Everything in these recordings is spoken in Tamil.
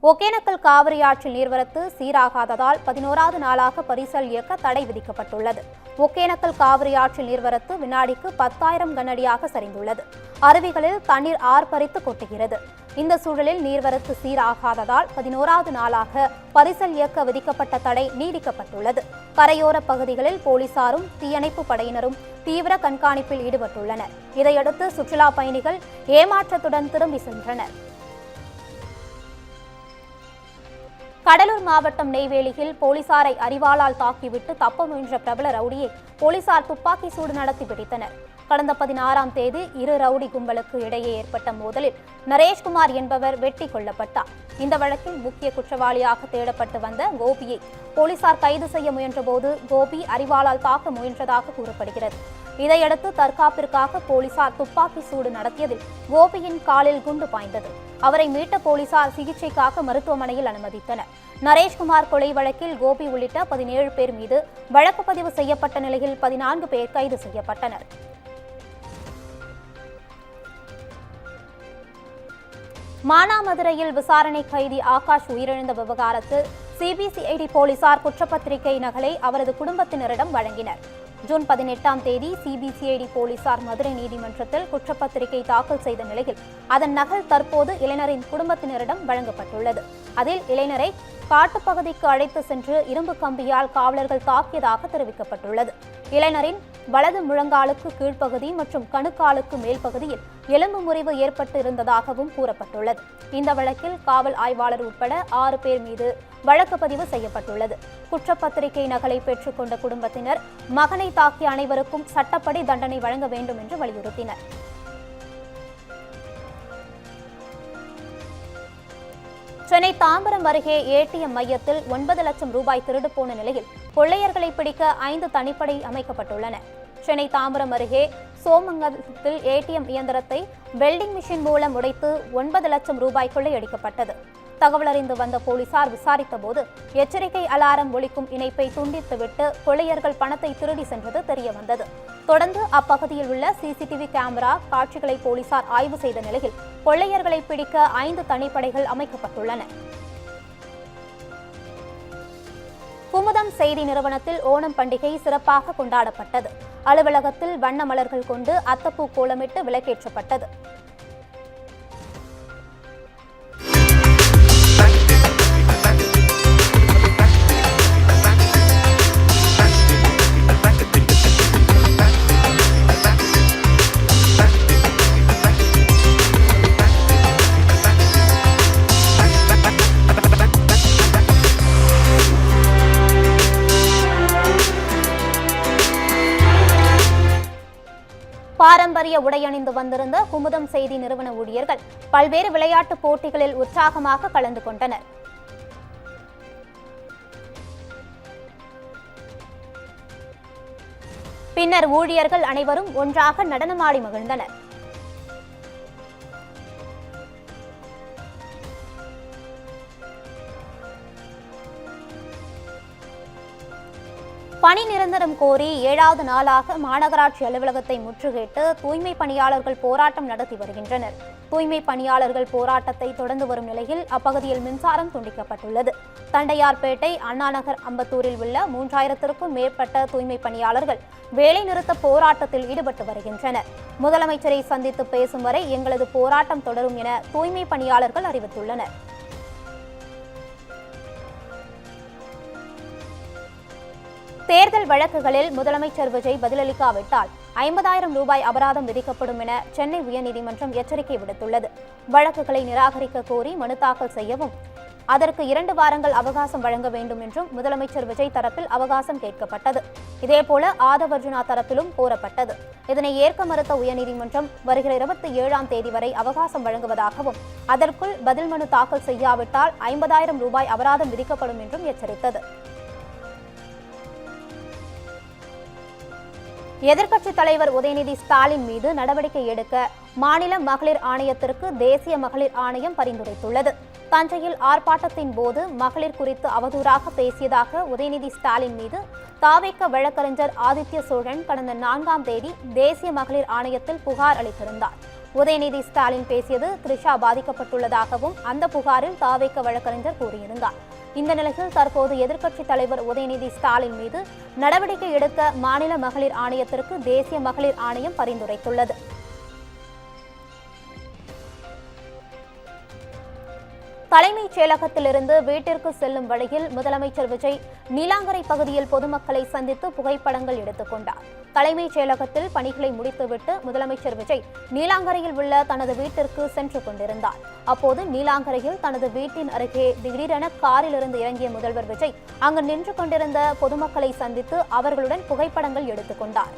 ஒகேனக்கல் காவிரி ஆற்றில் நீர்வரத்து சீராகாததால் 11வது நாளாக பரிசல் இயக்க தடை விதிக்கப்பட்டுள்ளது. ஒகேனக்கல் காவிரி ஆற்றில் நீர்வரத்து வினாடிக்கு 10,000 கனஅடியாக சரிந்துள்ளது. அருவிகளில் தண்ணீர் ஆர்ப்பரித்து கொட்டுகிறது. இந்த சூழலில் நீர்வரத்து சீராகாததால் 11வது நாளாக பரிசல் இயக்க விதிக்கப்பட்ட தடை நீடிக்கப்பட்டுள்ளது. கரையோர பகுதிகளில் போலீசாரும் தீயணைப்பு படையினரும் தீவிர கண்காணிப்பில் ஈடுபட்டுள்ளனர். இதையடுத்து சுற்றுலா பயணிகள் ஏமாற்றத்துடன் திரும்பி சென்றனர். கடலூர் மாவட்டம் நெய்வேலியில் போலீசாரை அரிவாளால் தாக்கிவிட்டு தப்ப முயன்ற பிரபல ரவுடியை போலீசார் துப்பாக்கி சூடு நடத்தி பிடித்தனர். கடந்த 16ஆம் தேதி இரு ரவுடி கும்பலுக்கு இடையே ஏற்பட்ட மோதலில் நரேஷ்குமார் என்பவர் வெட்டி கொல்லப்பட்டார். இந்த வழக்கில் முக்கிய குற்றவாளியாக தேடப்பட்டு வந்த கோபியை போலீசார் கைது செய்ய முயன்றபோது கோபி அரிவாளால் தாக்க முயன்றதாக கூறப்படுகிறது. இதையடுத்து தற்காப்பிற்காக போலீசார் துப்பாக்கி சூடு நடத்தியதில் கோபியின் காலில் குண்டு பாய்ந்தது. அவரை மீட்ட போலீசார் சிகிச்சைக்காக மருத்துவமனையில் அனுமதித்தனர். நரேஷ்குமார் கொலை வழக்கில் கோபி உள்ளிட்ட 17 பேர் மீது வழக்கு பதிவு செய்யப்பட்ட நிலையில் 14 பேர் கைது செய்யப்பட்டனர். மானாமதுரையில் விசாரணை கைதி ஆகாஷ் உயிரிழந்த விவகாரத்தில் சிபிசிஐடி போலீசார் குற்றப்பத்திரிகை நகலை அவரது குடும்பத்தினரிடம் வழங்கினர். ஜூன் 18ஆம் தேதி சிபிசிஐடி போலீசார் மதுரை நீதிமன்றத்தில் குற்றப்பத்திரிகை தாக்கல் செய்த நிலையில் அதன் நகல் தற்போது இளைஞரின் குடும்பத்தினரிடம் வழங்கப்பட்டுள்ளது. அதில் இளைஞரை காட்டுப்பகுதிக்கு அழைத்து சென்று இரும்பு கம்பியால் காவலர்கள் தாக்கியதாக தெரிவிக்கப்பட்டுள்ளது. இளைஞரின் வலது முழங்காலுக்கு கீழ்ப்பகுதி மற்றும் கணுக்காலுக்கு மேல் பகுதியில் எலும்பு முறிவு ஏற்பட்டு இருந்ததாகவும் கூறப்பட்டுள்ளது. இந்த வழக்கில் காவல் ஆய்வாளர் உட்பட 6 பேர் மீது வழக்கு பதிவு செய்யப்பட்டுள்ளது. குற்றப்பத்திரிகை நகலை பெற்றுக்கொண்ட குடும்பத்தினர் மகனை தாக்கிய அனைவருக்கும் சட்டப்படி தண்டனை வழங்க வேண்டும் என்று வலியுறுத்தினர். சென்னை தாம்பரம் அருகே ஏடிஎம் மையத்தில் 9 லட்சம் ரூபாய் திருடு போன நிலையில் கொள்ளையர்களை பிடிக்க 5 தனிப்படை அமைக்கப்பட்டுள்ளன. சென்னை தாம்பரம் அருகே சோமங்கலத்தில் ஏடிஎம் இயந்திரத்தை வெல்டிங் மிஷின் மூலம் உடைத்து 9 லட்சம் ரூபாய் கொள்ளையடிக்கப்பட்டது. தகவல் அறிந்து வந்த போலீசார் விசாரித்த போது எச்சரிக்கை அலாரம் ஒலிக்கும் இணைப்பை துண்டித்துவிட்டு கொள்ளையர்கள் பணத்தை திருடி சென்றது தெரியவந்தது. தொடர்ந்து அப்பகுதியில் உள்ள சிசிடிவி கேமரா காட்சிகளை போலீசார் ஆய்வு செய்த நிலையில் கொள்ளையர்களை பிடிக்க 5 தனிப்படைகள் அமைக்கப்பட்டுள்ளன. குமுதம் செய்தி நிறுவனத்தில் ஓணம் பண்டிகை சிறப்பாக கொண்டாடப்பட்டது. அலுவலகத்தில் வண்ண மலர்கள் கொண்டு அத்தப்பூ கோலமிட்டு விளக்கேற்றப்பட்டது. பாரம்பரிய உடையணிந்து வந்திருந்த குமுதம் செய்தி நிறுவன ஊழியர்கள் பல்வேறு விளையாட்டுப் போட்டிகளில் உற்சாகமாக கலந்து கொண்டனர். பின்னர் ஊழியர்கள் அனைவரும் ஒன்றாக நடனமாடி மகிழ்ந்தனர். பணி நிரந்தரம் கோரி 7வது நாளாக மாநகராட்சி அலுவலகத்தை முற்றுகையிட்டு தூய்மை பணியாளர்கள் போராட்டம் நடத்தி வருகின்றனர். தூய்மை பணியாளர்கள் போராட்டத்தை தொடர்ந்து வரும் நிலையில் அப்பகுதியில் மின்சாரம் துண்டிக்கப்பட்டுள்ளது. தண்டையார்பேட்டை, அண்ணாநகர், அம்பத்தூரில் உள்ள 3000க்கும் மேற்பட்ட தூய்மை பணியாளர்கள் வேலைநிறுத்த போராட்டத்தில் ஈடுபட்டு வருகின்றனர். முதலமைச்சரை சந்தித்து பேசும் வரை எங்களது போராட்டம் தொடரும் என தூய்மை பணியாளர்கள் அறிவித்துள்ளனர். தேர்தல் வழக்குகளில் முதலமைச்சர் விஜய் பதிலளிக்காவிட்டால் 50,000 ரூபாய் அபராதம் விதிக்கப்படும் என சென்னை உயர்நீதிமன்றம் எச்சரிக்கை விடுத்துள்ளது. வழக்குகளை நிராகரிக்க கோரி மனு தாக்கல் செய்யவும் அதற்கு 2 வாரங்கள் அவகாசம் வழங்க வேண்டும் என்றும் முதலமைச்சர் விஜய் தரப்பில் அவகாசம் கேட்கப்பட்டது. இதேபோல ஆதவர்ஜுனா தரப்பிலும் கோரப்பட்டது. இதனை ஏற்க மறுத்த உயர்நீதிமன்றம் வருகிற 27ஆம் தேதி வரை அவகாசம் வழங்குவதாகவும் அதற்குள் பதில் மனு தாக்கல் செய்யாவிட்டால் 50,000 ரூபாய் அபராதம் விதிக்கப்படும் என்றும் எச்சரித்தது. எதிர்க்கட்சித் தலைவர் உதயநிதி ஸ்டாலின் மீது நடவடிக்கை எடுக்க மாநில மகளிர் ஆணையத்திற்கு தேசிய மகளிர் ஆணையம் பரிந்துரைத்துள்ளது. தஞ்சையில் ஆர்ப்பாட்டத்தின் போது மகளிர் குறித்து அவதூறாக பேசியதாக உதயநிதி ஸ்டாலின் மீது தாவேக வழக்கறிஞர் ஆதித்ய சோழன் கடந்த 4ஆம் தேதி தேசிய மகளிர் ஆணையத்தில் புகார் அளித்திருந்தார். உதயநிதி ஸ்டாலின் பேசியது த்ரிஷா பாதிக்கப்பட்டுள்ளதாகவும் அந்த புகாரில் தாவேக வழக்கறிஞர் கூறியிருந்தார். இந்த நிலையில் தற்போது எதிர்க்கட்சித் தலைவர் உதயநிதி ஸ்டாலின் மீது நடவடிக்கை எடுக்க மாநில மகளிர் ஆணையத்திற்கு தேசிய மகளிர் ஆணையம் பரிந்துரைத்துள்ளது. தலைமைச் செயலகத்திலிருந்து வீட்டிற்கு செல்லும் வழியில் முதலமைச்சர் விஜய் நீலாங்கரை பகுதியில் பொதுமக்களை சந்தித்து புகைப்படங்கள் எடுத்துக் கொண்டார். தலைமைச் செயலகத்தில் பணிகளை முடித்துவிட்டு முதலமைச்சர் விஜய் நீலாங்கரையில் உள்ள தனது வீட்டிற்கு சென்று கொண்டிருந்தார். அப்போது நீலாங்கரையில் தனது வீட்டின் அருகே திடீரென காரிலிருந்து இறங்கிய முதல்வர் விஜய் அங்கு நின்று கொண்டிருந்த பொதுமக்களை சந்தித்து அவர்களுடன் புகைப்படங்கள் எடுத்துக் கொண்டார்.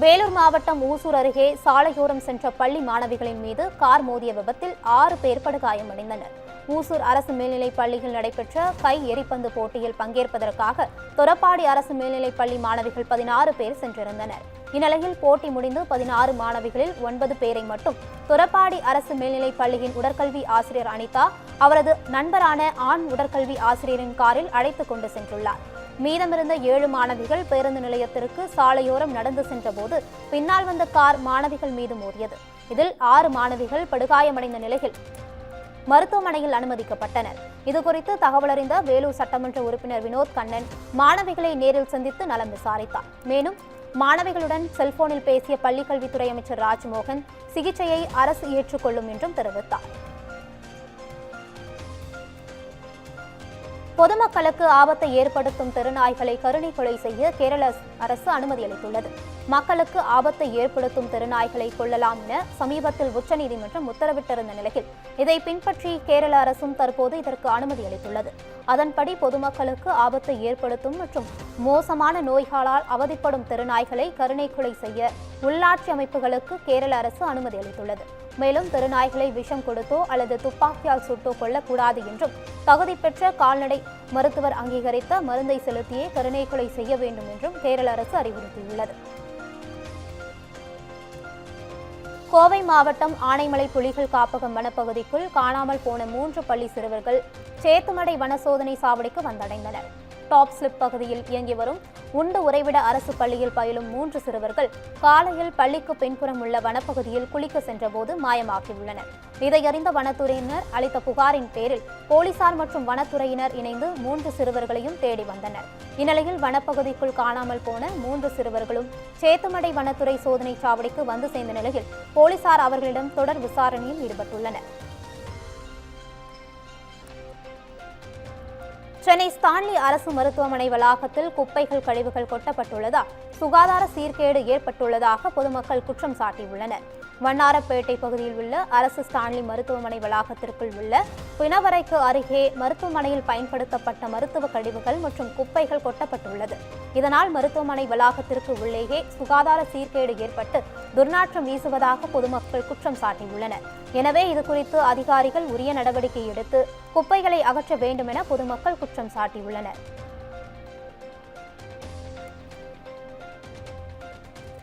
வேலூர் மாவட்டம் ஊசூர் அருகே சாலையோரம் சென்ற பள்ளி மாணவிகளின் மீது கார் மோதிய விபத்தில் 6 பேர் படுகாயமடைந்தனர். ஊசூர் அரசு மேல்நிலைப் பள்ளியில் நடைபெற்ற கை எரிப்பந்து போட்டியில் பங்கேற்பதற்காக தொரப்பாடி அரசு மேல்நிலைப் பள்ளி மாணவிகள் 16 பேர் சென்றிருந்தனர். இந்நிலையில் போட்டி முடிந்து 16 மாணவிகளில் 9 பேரை மட்டும் தொரப்பாடி அரசு மேல்நிலைப் பள்ளியின் உடற்கல்வி ஆசிரியர் அனிதா அவரது நண்பரான ஆண் உடற்கல்வி ஆசிரியரின் காரில் அழைத்துக் கொண்டு சென்றுள்ளார். மீதமிருந்த 7 மாணவிகள் பேருந்து நிலையத்திற்கு சாலையோரம் நடந்து சென்றபோது பின்னால் வந்த கார் மாணவிகள் மீது மோதியது. இதில் 6 மாணவிகள் படுகாயமடைந்த நிலையில் மருத்துவமனையில் அனுமதிக்கப்பட்டனர். இதுகுறித்து தகவலறிந்த வேலூர் சட்டமன்ற உறுப்பினர் வினோத் கண்ணன் மாணவிகளை நேரில் சந்தித்து நலம் விசாரித்தார். மேலும் மாணவிகளுடன் செல்போனில் பேசிய பள்ளிக்கல்வித்துறை அமைச்சர் ராஜ்மோகன் சிகிச்சையை அரசு ஏற்றுக்கொள்ளும் என்றும் தெரிவித்தார். பொதுமக்களுக்கு ஆபத்தை ஏற்படுத்தும் தெருநாய்களை கருணை கொலை செய்ய கேரள அரசு அனுமதி அளித்துள்ளது. மக்களுக்கு ஆபத்தை ஏற்படுத்தும் தெருநாய்களை கொல்லலாம் என சமீபத்தில் உச்சநீதிமன்றம் உத்தரவிட்டிருந்த நிலையில் இதை பின்பற்றி கேரள அரசும் தற்போது இதற்கு அனுமதி அளித்துள்ளது. அதன்படி பொதுமக்களுக்கு ஆபத்தை ஏற்படுத்தும் மற்றும் மோசமான நோய்களால் அவதிப்படும் தெருநாய்களை கருணை கொலை செய்ய உள்ளாட்சி அமைப்புகளுக்கு கேரள அரசு அனுமதி அளித்துள்ளது. மேலும் தெருநாய்களை விஷம் கொடுத்தோ அல்லது துப்பாக்கியால் சுட்டோ கொள்ளக்கூடாது என்றும் தகுதி பெற்ற கால்நடை மருத்துவர் அங்கீகரித்த மருந்தை செலுத்தியே கருணை கொலை செய்ய வேண்டும் என்றும் கேரள அரசு அறிவுறுத்தியுள்ளது. கோவை மாவட்டம் ஆனைமலை புலிகள் காப்பகம் வனப்பகுதிக்குள் காணாமல் போன 3 பள்ளி சிறுவர்கள் சேத்துமடை வன சோதனை சாவடிக்கு வந்தடைந்தனர். டாப் ஸ்லிப் பகுதியில் இயங்கி வரும் உண்டு உறைவிட அரசு பள்ளியில் பயிலும் 3 சிறுவர்கள் காலையில் பள்ளிக்கு பின்புறம் உள்ள வனப்பகுதியில் குளிக்க சென்றபோது மாயமாகியுள்ளனர். இதையறிந்த வனத்துறையினர் அளித்த புகாரின் பேரில் போலீசார் மற்றும் வனத்துறையினர் இணைந்து 3 சிறுவர்களையும் தேடி வந்தனர். இந்நிலையில் வனப்பகுதிக்குள் காணாமல் போன 3 சிறுவர்களும் சேத்துமடை வனத்துறை சோதனை சாவடிக்கு வந்து சேர்ந்த நிலையில் போலீசார் அவர்களிடம் தொடர் விசாரணையில் ஈடுபட்டுள்ளனர். சென்னை ஸ்டான்லி அரசு மருத்துவமனை வளாகத்தில் குப்பைகள் கழிவுகள் கொட்டப்பட்டுள்ளதால் சுகாதார சீர்கேடு ஏற்பட்டுள்ளதாக பொதுமக்கள் குற்றம் சாட்டியுள்ளனர். வண்ணாரப்பேட்டை பகுதியில் உள்ள அரசு ஸ்டான்லி மருத்துவமனை வளாகத்திற்குள் உள்ள பிணவரைக்கு அருகே மருத்துவமனையில் பயன்படுத்தப்பட்ட மருத்துவ கழிவுகள் மற்றும் குப்பைகள் கொட்டப்பட்டுள்ளது. இதனால் மருத்துவமனை வளாகத்திற்கு உள்ளேயே சுகாதார சீர்கேடு ஏற்பட்டு துர்நாற்றம் வீசுவதாக பொதுமக்கள் குற்றம் சாட்டியுள்ளனர். எனவே இதுகுறித்து அதிகாரிகள் உரிய நடவடிக்கை எடுத்து குப்பைகளை அகற்ற வேண்டும் என பொதுமக்கள் குற்றம் சாட்டியுள்ளனர்.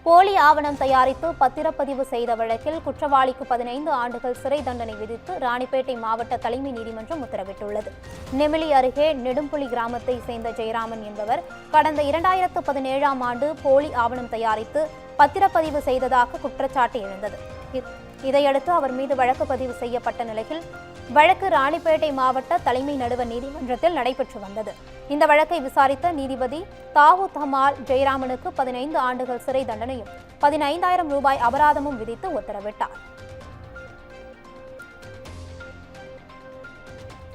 போலி ஆவணம் தயாரித்து பத்திரப்பதிவு செய்த வழக்கில் குற்றவாளிக்கு 15 ஆண்டுகள் சிறை தண்டனை விதித்து ராணிப்பேட்டை மாவட்ட தலைமை நீதிமன்றம் உத்தரவிட்டுள்ளது. நெமிலி அருகே நெடும்புலி கிராமத்தை சேர்ந்த ஜெயராமன் என்பவர் கடந்த 2017ஆம் ஆண்டு போலி ஆவணம் தயாரித்து பத்திரப்பதிவு செய்ததாக குற்றச்சாட்டு எழுந்தது. இதையடுத்து அவர் மீது வழக்கு பதிவு செய்யப்பட்ட நிலையில் வழக்கு ராணிப்பேட்டை மாவட்ட தலைமை நடுவர் நீதிமன்றத்தில் நடைபெற்று வந்தது. இந்த வழக்கை விசாரித்த நீதிபதி தாவூத் ஹமால் ஜெயராமனுக்கு 15 ஆண்டுகள் சிறை தண்டனையும் 15,000 ரூபாய் அபராதமும் விதித்து உத்தரவிட்டார்.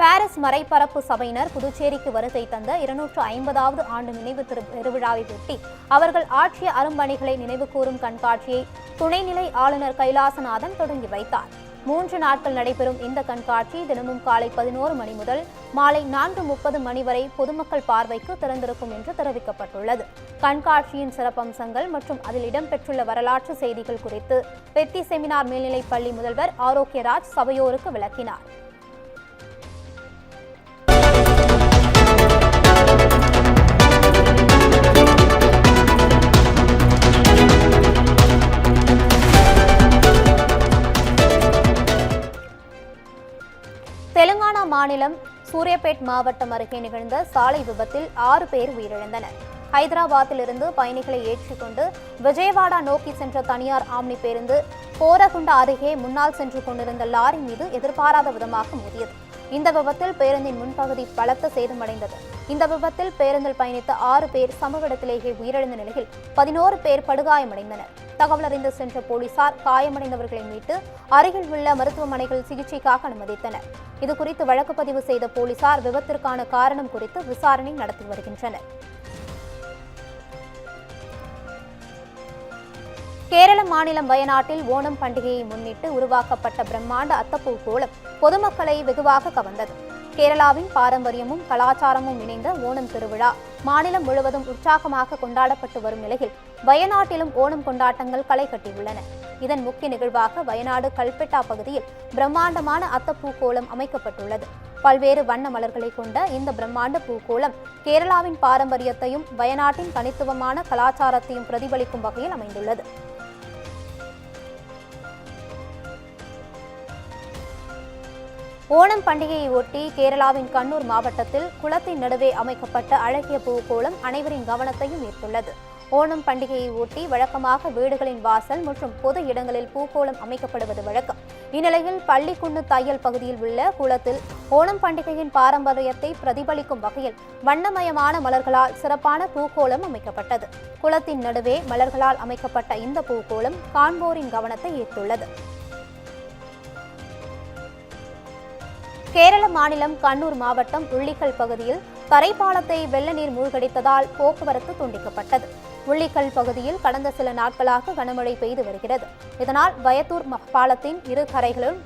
பாரிஸ் மறைபரப்பு சபையினர் புதுச்சேரிக்கு வருகை தந்த 250வது ஆண்டு நினைவு பெருவிழாவை ஒட்டி அவர்கள் ஆற்றிய அரும்பணிகளை நினைவுகூரும் கண்காட்சியை துணைநிலை ஆளுநர் கைலாசநாதன் தொடங்கி வைத்தார். 3 நாட்கள் நடைபெறும் இந்த கண்காட்சி தினமும் காலை 11 மணி முதல் மாலை 4:30 மணி வரை பொதுமக்கள் பார்வைக்கு திறந்திருக்கும் என்று தெரிவிக்கப்பட்டுள்ளது. கண்காட்சியின் சிறப்பம்சங்கள் மற்றும் அதில் இடம்பெற்றுள்ள வரலாற்று செய்திகள் குறித்து பெத்தி செமினார் மேல்நிலைப் பள்ளி முதல்வர் ஆரோக்கியராஜ் சபையோருக்கு விளக்கினார். தெலுங்கானா மாநிலம் சூரியபேட் மாவட்டம் அருகே நிகழ்ந்த சாலை விபத்தில் 6 பேர் உயிரிழந்தனர். ஹைதராபாத்திலிருந்து பயணிகளை ஏற்றிக்கொண்டு விஜயவாடா நோக்கி சென்ற தனியார் ஆம்னி பேருந்து கோரகுண்டா அருகே முன்னால் சென்று கொண்டிருந்த லாரி மீது எதிர்பாராத விதமாக மோதியது. இந்த விபத்தில் பேருந்தின் முன்பகுதி பலத்த சேதமடைந்தது. இந்த விபத்தில் பேருந்தில் பயணித்த 6 பேர் சம்பவ இடத்திலேயே உயிரிழந்த நிலையில் 11 பேர் படுகாயமடைந்தனர். தகவல் அறிந்து சென்ற போலீசார் காயமடைந்தவர்களை மீட்டு அருகில் உள்ள மருத்துவமனைகள் சிகிச்சைக்காக அனுமதித்தனர். இதுகுறித்து வழக்கு பதிவு செய்த போலீசார் விபத்திற்கான காரணம் குறித்து விசாரணை நடத்தி வருகின்றனர். கேரள மாநிலம் வயநாட்டில் ஓணம் பண்டிகையை முன்னிட்டு உருவாக்கப்பட்ட பிரம்மாண்ட அத்தப்பூ கோலம் பொதுமக்களை வெகுவாக கவர்ந்தது. கேரளாவின் பாரம்பரியமும் கலாச்சாரமும் இணைந்த ஓணம் திருவிழா மாநிலம் முழுவதும் உற்சாகமாக கொண்டாடப்பட்டு வரும் நிலையில் வயநாட்டிலும் ஓணம் கொண்டாட்டங்கள் களை கட்டியுள்ளன. இதன் முக்கிய நிகழ்வாக வயநாடு கல்பெட்டா பகுதியில் பிரம்மாண்டமான அத்தப்பூ கோலம் அமைக்கப்பட்டுள்ளது. பல்வேறு வண்ண மலர்களை கொண்ட இந்த பிரம்மாண்ட பூக்கோளம் கேரளாவின் பாரம்பரியத்தையும் வயநாட்டின் தனித்துவமான கலாச்சாரத்தையும் பிரதிபலிக்கும் வகையில் அமைந்துள்ளது. ஓணம் பண்டிகையை ஒட்டி கேரளாவின் கண்ணூர் மாவட்டத்தில் குளத்தின் நடுவே அமைக்கப்பட்ட அழகிய பூக்கோளம் அனைவரின் கவனத்தையும் ஈர்த்துள்ளது. ஓணம் பண்டிகையை ஒட்டி வழக்கமாக வீடுகளின் வாசல் மற்றும் பொது இடங்களில் பூக்கோளம் அமைக்கப்படுவது வழக்கம். இந்நிலையில் பள்ளிக்குன்னு தையல் பகுதியில் உள்ள குளத்தில் ஓணம் பண்டிகையின் பாரம்பரியத்தை பிரதிபலிக்கும் வகையில் வண்ணமயமான மலர்களால் சிறப்பான பூக்கோளம் அமைக்கப்பட்டது. குளத்தின் நடுவே மலர்களால் அமைக்கப்பட்ட இந்த பூக்கோளம் காண்போரின் கவனத்தை ஈர்த்துள்ளது. கேரள மாநிலம் கண்ணூர் மாவட்டம் உள்ளிக்கல் பகுதியில் தரைப்பாலத்தை வெள்ள நீர் மூழ்கடித்ததால் போக்குவரத்து துண்டிக்கப்பட்டது. உள்ளிக்கல் பகுதியில் கடந்த சில நாட்களாக கனமழை பெய்து வருகிறது. இதனால் வயத்தூர் பாலத்தின் இரு கரைகளும்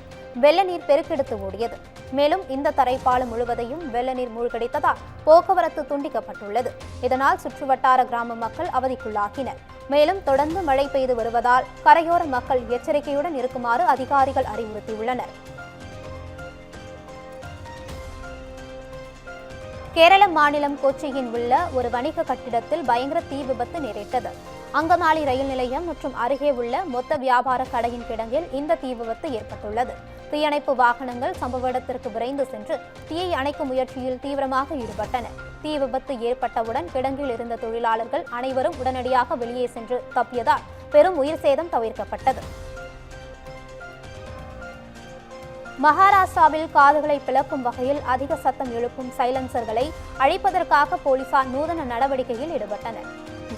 வெள்ள நீர் பெருக்கெடுத்து ஓடியது. மேலும் இந்த தரைப்பாலம் முழுவதையும் வெள்ள நீர் மூழ்கடித்ததால் போக்குவரத்து துண்டிக்கப்பட்டுள்ளது. இதனால் சுற்றுவட்டார கிராம மக்கள் அவதிக்குள்ளாகினர். மேலும் தொடர்ந்து மழை பெய்து வருவதால் கரையோர மக்கள் எச்சரிக்கையுடன் இருக்குமாறு அதிகாரிகள் அறிவுறுத்தியுள்ளனர். கேரள மாநிலம் கொச்சியில் உள்ள ஒரு வணிக கட்டிடத்தில் பயங்கர தீ விபத்து நேரிட்டது. அங்கமாலி ரயில் நிலையம் மற்றும் அருகே உள்ள மொத்த வியாபார கடையின் கிடங்கில் இந்த தீ விபத்து ஏற்பட்டுள்ளது. தீயணைப்பு வாகனங்கள் சம்பவ இடத்திற்கு விரைந்து சென்று தீயை அணைக்கும் முயற்சியில் தீவிரமாக ஈடுபட்டன. தீ விபத்து ஏற்பட்டவுடன் கிடங்கில் இருந்த தொழிலாளர்கள் அனைவரும் உடனடியாக வெளியே சென்று தப்பியதால் பெரும் உயிர் சேதம் தவிர்க்கப்பட்டது. மகாராஷ்டிராவில் காதுகளை பிளக்கும் வகையில் அதிக சத்தம் எழுப்பும் சைலன்சர்களை அழிப்பதற்காக போலீசார் நூதன நடவடிக்கையில் ஈடுபட்டனர்.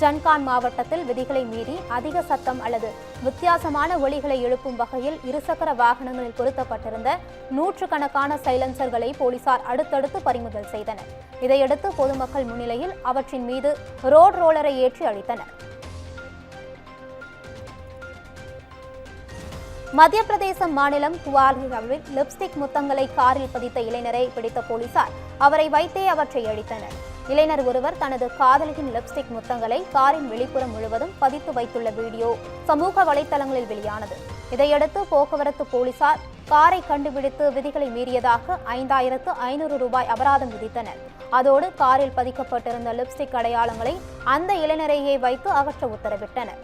ஜன்கான் மாவட்டத்தில் விதிகளை மீறி அதிக சத்தம் அல்லது வித்தியாசமான ஒலிகளை எழுப்பும் வகையில் இருசக்கர வாகனங்களில் பொருத்தப்பட்டிருந்த 100கணக்கான சைலன்சர்களை போலீசார் அடுத்தடுத்து பறிமுதல் செய்தனர். இதையடுத்து பொதுமக்கள் முன்னிலையில் அவற்றின் மீது ரோட் ரோலரை ஏற்றி அழித்தனர். மத்திய பிரதேசம் மாநிலம் குவாலியரில் லிப்ஸ்டிக் முத்தங்களை காரில் பதித்த இளைஞரை பிடித்த போலீசார் அவரை வைத்தே அவற்றை அழித்தனர். இளைஞர் ஒருவர் தனது காதலியின் லிப்ஸ்டிக் முத்தங்களை காரின் வெளிப்புறம் முழுவதும் பதித்து வைத்துள்ள வீடியோ சமூக வலைதளங்களில் வெளியானது. இதையடுத்து போக்குவரத்து போலீசார் காரை கண்டுபிடித்து விதிகளை மீறியதாக 5500 ரூபாய் அபராதம் விதித்தனர். அதோடு காரில் பதிக்கப்பட்டிருந்த லிப்ஸ்டிக் அடையாளங்களை அந்த இளைஞரையே வைத்து அகற்ற உத்தரவிட்டனர்.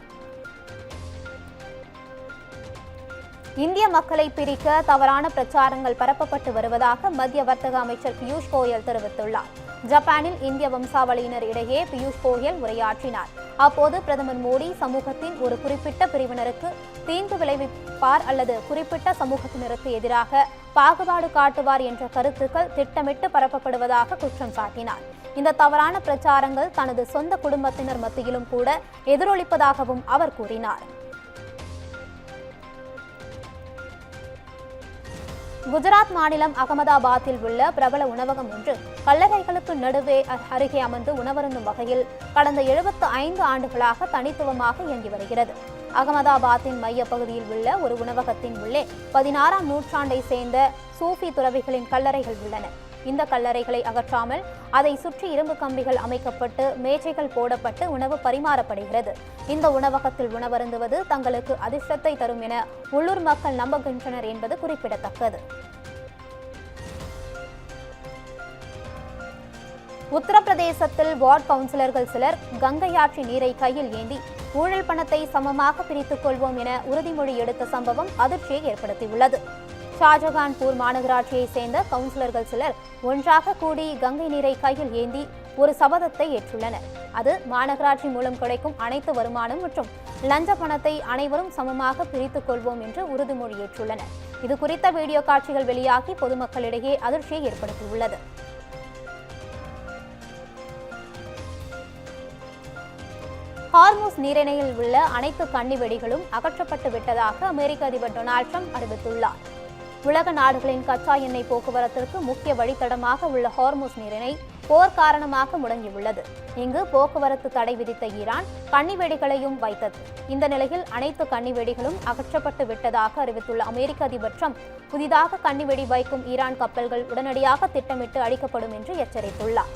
இந்திய மக்களை பிரிக்க தவறான பிரச்சாரங்கள் பரப்பப்பட்டு வருவதாக மத்திய வர்த்தக அமைச்சர் பியூஷ் கோயல் தெரிவித்துள்ளார். ஜப்பானில் இந்திய வம்சாவளியினர் இடையே பியூஷ் கோயல் உரையாற்றினார். அப்போது பிரதமர் மோடி சமூகத்தின் ஒரு குறிப்பிட்ட பிரிவினருக்கு தீங்கு விளைவிப்பார் அல்லது குறிப்பிட்ட சமூகத்தினருக்கு எதிராக பாகுபாடு காட்டுவார் என்ற கருத்துக்கள் திட்டமிட்டு பரப்பப்படுவதாக குற்றம் சாட்டினார். இந்த தவறான பிரச்சாரங்கள் தனது சொந்த குடும்பத்தினர் மத்தியிலும் கூட எதிரொலிப்பதாகவும் அவர் கூறினார். குஜராத் மாநிலம் அகமதாபாத்தில் உள்ள பிரபல உணவகம் ஒன்று கல்லறைகளுக்கு நடுவே அருகே அமர்ந்து உணவருந்தும் வகையில் கடந்த 75 ஆண்டுகளாக தனித்துவமாக இயங்கி வருகிறது. அகமதாபாத்தின் மைய பகுதியில் உள்ள ஒரு உணவகத்தின் உள்ளே 16ஆம் நூற்றாண்டை சேர்ந்த சூஃபி துறவிகளின் கல்லறைகள் உள்ளன. இந்த கல்லறைகளை அகற்றாமல் அதை சுற்றி இரும்பு கம்பிகள் அமைக்கப்பட்டு மேஜைகள் போடப்பட்டு உணவு பரிமாறப்படுகிறது. இந்த உணவகத்தில் உணவருந்துவது தங்களுக்கு அதிர்ஷ்டத்தை தரும் என உள்ளூர் மக்கள் நம்புகின்றனர் என்பது குறிப்பிடத்தக்கது. உத்தரப்பிரதேசத்தில் வார்டு கவுன்சிலர்கள் சிலர் கங்கை ஆற்று நீரை கையில் ஏந்தி ஊழல் பணத்தை சமமாக பிரித்துக் கொள்வோம் என உறுதிமொழி எடுத்த சம்பவம் அதிர்ச்சியை ஏற்படுத்தியுள்ளது. ஷாஜகான்பூர் மாநகராட்சியை சேர்ந்த கவுன்சிலர்கள் சிலர் ஒன்றாக கூடி கங்கை நீரை கையில் ஏந்தி ஒரு சபதத்தை ஏற்றுள்ளனர். அது மாநகராட்சி மூலம் கிடைக்கும் அனைத்து வருமானம் மற்றும் லஞ்ச பணத்தை அனைவரும் சமமாக பிரித்துக் கொள்வோம் என்று உறுதிமொழி ஏற்றுள்ளனர். இது குறித்த வீடியோ காட்சிகள் வெளியாகி பொதுமக்களிடையே அதிர்ச்சியை ஏற்படுத்தியுள்ளது. ஹார்முஸ் நீரிணையில் உள்ள அனைத்து கன்னி வெடிகளும் அகற்றப்பட்டு விட்டதாக அமெரிக்க அதிபர் டொனால்ட் ட்ரம்ப் அறிவித்துள்ளார். உலக நாடுகளின் கச்சா எண்ணெய் போக்குவரத்திற்கு முக்கிய வழித்தடமாக உள்ள ஹார்முஸ் நீரிணை போர் காரணமாக முடங்கியுள்ளது. இங்கு போக்குவரத்து தடை விதித்த ஈரான் கன்னிவெடிகளையும் வைத்தது. இந்த நிலையில் அனைத்து கன்னிவெடிகளும் அகற்றப்பட்டு விட்டதாக அறிவித்துள்ள அமெரிக்க அதிபர் ட்ரம்ப் புதிதாக கன்னிவெடி வைக்கும் ஈரான் கப்பல்கள் உடனடியாக திட்டமிட்டு அழிக்கப்படும் என்று எச்சரித்துள்ளார்.